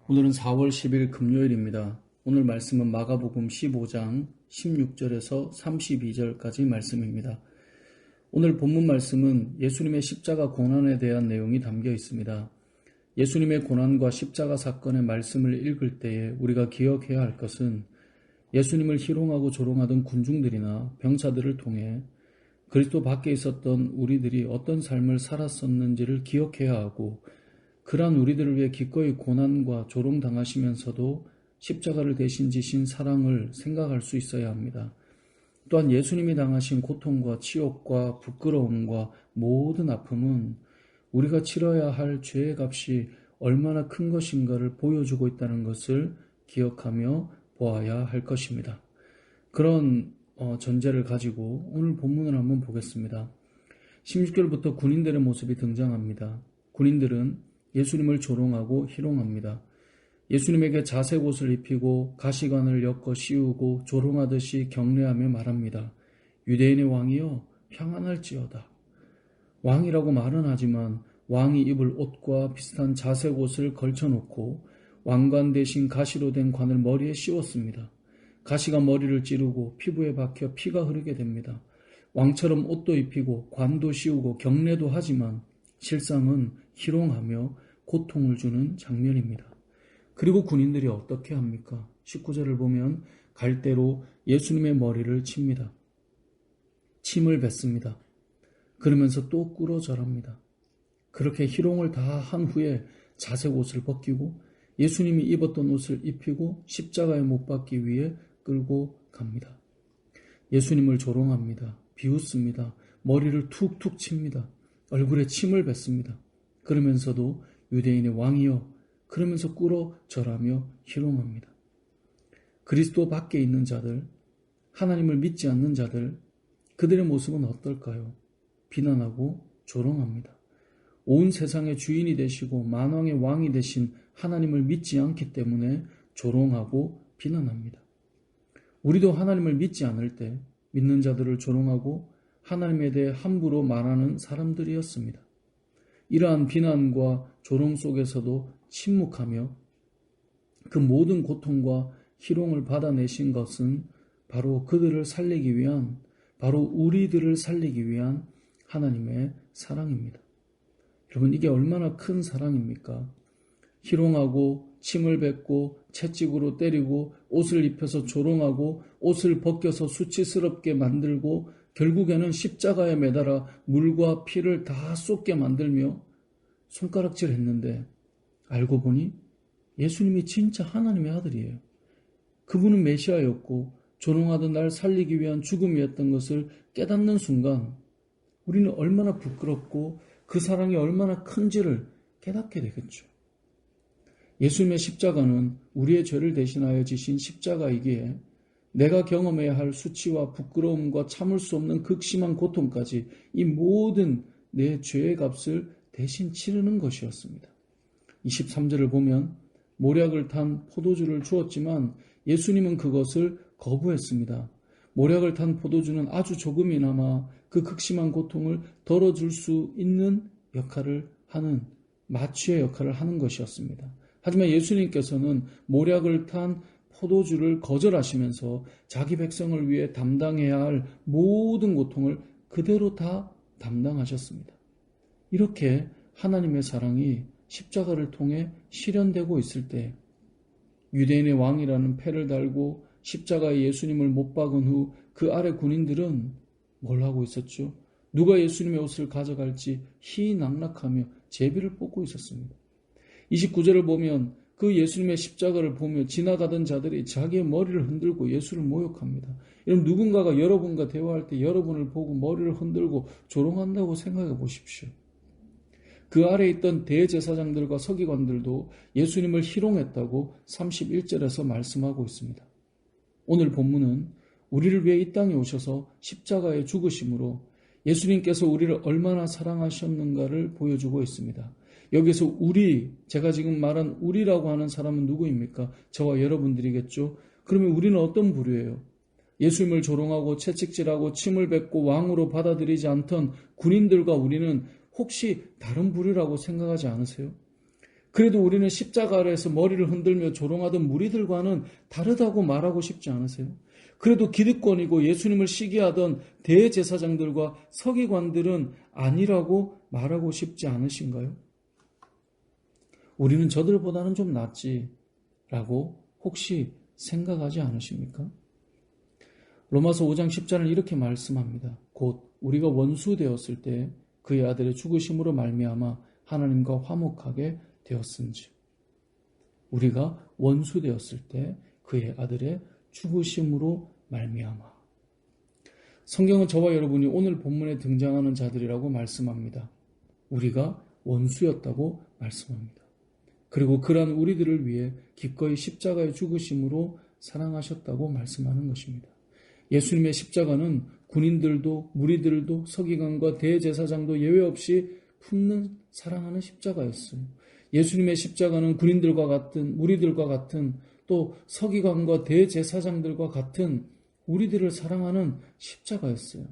오늘은 4월 10일 금요일입니다. 오늘 말씀은 마가복음 15장 16절에서 32절까지 말씀입니다. 오늘 본문 말씀은 예수님의 십자가 고난에 대한 내용이 담겨 있습니다. 예수님의 고난과 십자가 사건의 말씀을 읽을 때에 우리가 기억해야 할 것은 예수님을 희롱하고 조롱하던 군중들이나 병사들을 통해 그리스도 밖에 있었던 우리들이 어떤 삶을 살았었는지를 기억해야 하고, 그러한 우리들을 위해 기꺼이 고난과 조롱당하시면서도 십자가를 대신 지신 사랑을 생각할 수 있어야 합니다. 또한 예수님이 당하신 고통과 치욕과 부끄러움과 모든 아픔은 우리가 치러야 할 죄의 값이 얼마나 큰 것인가를 보여주고 있다는 것을 기억하며 보아야 할 것입니다. 그런 전제를 가지고 오늘 본문을 한번 보겠습니다. 16절부터 군인들의 모습이 등장합니다. 군인들은 예수님을 조롱하고 희롱합니다. 예수님에게 자색 옷을 입히고 가시관을 엮어 씌우고 조롱하듯이 경례하며 말합니다. 유대인의 왕이여 평안할지어다. 왕이라고 말은 하지만 왕이 입을 옷과 비슷한 자색 옷을 걸쳐놓고 왕관 대신 가시로 된 관을 머리에 씌웠습니다. 가시가 머리를 찌르고 피부에 박혀 피가 흐르게 됩니다. 왕처럼 옷도 입히고 관도 씌우고 경례도 하지만 실상은 희롱하며 고통을 주는 장면입니다. 그리고 군인들이 어떻게 합니까? 19절을 보면 갈대로 예수님의 머리를 칩니다. 침을 뱉습니다. 그러면서 또 꿇어 절합니다. 그렇게 희롱을 다 한 후에 자색 옷을 벗기고 예수님이 입었던 옷을 입히고 십자가에 못 박기 위해 끌고 갑니다. 예수님을 조롱합니다. 비웃습니다. 머리를 툭툭 칩니다. 얼굴에 침을 뱉습니다. 그러면서도 유대인의 왕이여 그러면서 꿇어 절하며 희롱합니다. 그리스도 밖에 있는 자들, 하나님을 믿지 않는 자들, 그들의 모습은 어떨까요? 비난하고 조롱합니다. 온 세상의 주인이 되시고 만왕의 왕이 되신 하나님을 믿지 않기 때문에 조롱하고 비난합니다. 우리도 하나님을 믿지 않을 때 믿는 자들을 조롱하고 하나님에 대해 함부로 말하는 사람들이었습니다. 이러한 비난과 조롱 속에서도 침묵하며 그 모든 고통과 희롱을 받아내신 것은 바로 그들을 살리기 위한, 바로 우리들을 살리기 위한 하나님의 사랑입니다. 여러분, 이게 얼마나 큰 사랑입니까? 희롱하고 침을 뱉고 채찍으로 때리고 옷을 입혀서 조롱하고 옷을 벗겨서 수치스럽게 만들고 결국에는 십자가에 매달아 물과 피를 다 쏟게 만들며 손가락질했는데 알고 보니 예수님이 진짜 하나님의 아들이에요. 그분은 메시아였고 조롱하던 날 살리기 위한 죽음이었던 것을 깨닫는 순간 우리는 얼마나 부끄럽고 그 사랑이 얼마나 큰지를 깨닫게 되겠죠. 예수님의 십자가는 우리의 죄를 대신하여 지신 십자가이기에 내가 경험해야 할 수치와 부끄러움과 참을 수 없는 극심한 고통까지 이 모든 내 죄의 값을 대신 치르는 것이었습니다. 23절을 보면 모략을 탄 포도주를 주었지만 예수님은 그것을 거부했습니다. 모략을 탄 포도주는 아주 조금이나마 그 극심한 고통을 덜어줄 수 있는 역할을 하는, 마취의 역할을 하는 것이었습니다. 하지만 예수님께서는 모략을 탄 포도주를 거절하시면서 자기 백성을 위해 담당해야 할 모든 고통을 그대로 다 담당하셨습니다. 이렇게 하나님의 사랑이 십자가를 통해 실현되고 있을 때 유대인의 왕이라는 패를 달고 십자가에 예수님을 못 박은 후 그 아래 군인들은 뭘 하고 있었죠? 누가 예수님의 옷을 가져갈지 희낙락하며 제비를 뽑고 있었습니다. 29절을 보면 그 예수님의 십자가를 보며 지나가던 자들이 자기의 머리를 흔들고 예수를 모욕합니다. 여러분, 누군가가 여러분과 대화할 때 여러분을 보고 머리를 흔들고 조롱한다고 생각해 보십시오. 그 아래에 있던 대제사장들과 서기관들도 예수님을 희롱했다고 31절에서 말씀하고 있습니다. 오늘 본문은 우리를 위해 이 땅에 오셔서 십자가에 죽으심으로 예수님께서 우리를 얼마나 사랑하셨는가를 보여주고 있습니다. 여기서 제가 지금 말한 우리라고 하는 사람은 누구입니까? 저와 여러분들이겠죠? 그러면 우리는 어떤 부류예요? 예수님을 조롱하고 채찍질하고 침을 뱉고 왕으로 받아들이지 않던 군인들과 우리는 혹시 다른 부류라고 생각하지 않으세요? 그래도 우리는 십자가 아래에서 머리를 흔들며 조롱하던 무리들과는 다르다고 말하고 싶지 않으세요? 그래도 기득권이고 예수님을 시기하던 대제사장들과 서기관들은 아니라고 말하고 싶지 않으신가요? 우리는 저들보다는 좀 낫지라고 혹시 생각하지 않으십니까? 로마서 5장 10절은 이렇게 말씀합니다. 곧 우리가 원수 되었을 때 그의 아들의 죽으심으로 말미암아 하나님과 화목하게 되었은즉, 우리가 원수 되었을 때 그의 아들의 죽으심으로 말미암아. 성경은 저와 여러분이 오늘 본문에 등장하는 자들이라고 말씀합니다. 우리가 원수였다고 말씀합니다. 그리고 그러한 우리들을 위해 기꺼이 십자가의 죽으심으로 사랑하셨다고 말씀하는 것입니다. 예수님의 십자가는 군인들도 무리들도 서기관과 대제사장도 예외 없이 품는 사랑하는 십자가였어요. 예수님의 십자가는 군인들과 같은, 무리들과 같은, 또 서기관과 대제사장들과 같은 우리들을 사랑하는 십자가였어요.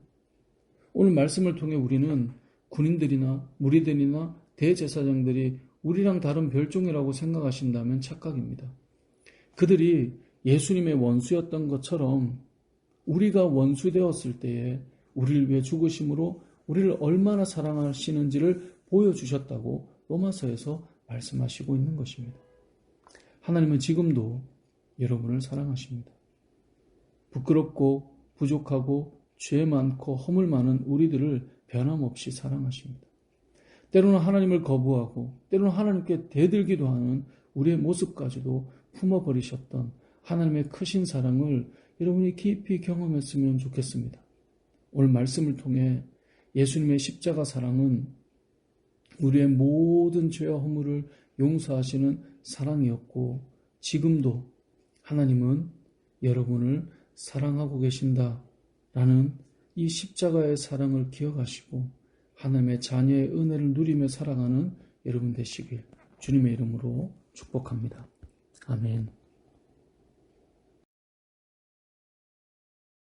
오늘 말씀을 통해 우리는 군인들이나 무리들이나 대제사장들이 우리랑 다른 별종이라고 생각하신다면 착각입니다. 그들이 예수님의 원수였던 것처럼 우리가 원수 되었을 때에 우리를 위해 죽으심으로 우리를 얼마나 사랑하시는지를 보여주셨다고 로마서에서 말씀하시고 있는 것입니다. 하나님은 지금도 여러분을 사랑하십니다. 부끄럽고 부족하고 죄 많고 허물 많은 우리들을 변함없이 사랑하십니다. 때로는 하나님을 거부하고 때로는 하나님께 대들기도 하는 우리의 모습까지도 품어버리셨던 하나님의 크신 사랑을 여러분이 깊이 경험했으면 좋겠습니다. 오늘 말씀을 통해 예수님의 십자가 사랑은 우리의 모든 죄와 허물을 용서하시는 사랑이었고 지금도 하나님은 여러분을 사랑하고 계신다라는 이 십자가의 사랑을 기억하시고 하나님의 자녀의 은혜를 누리며 살아가는 여러분 되시길 주님의 이름으로 축복합니다. 아멘.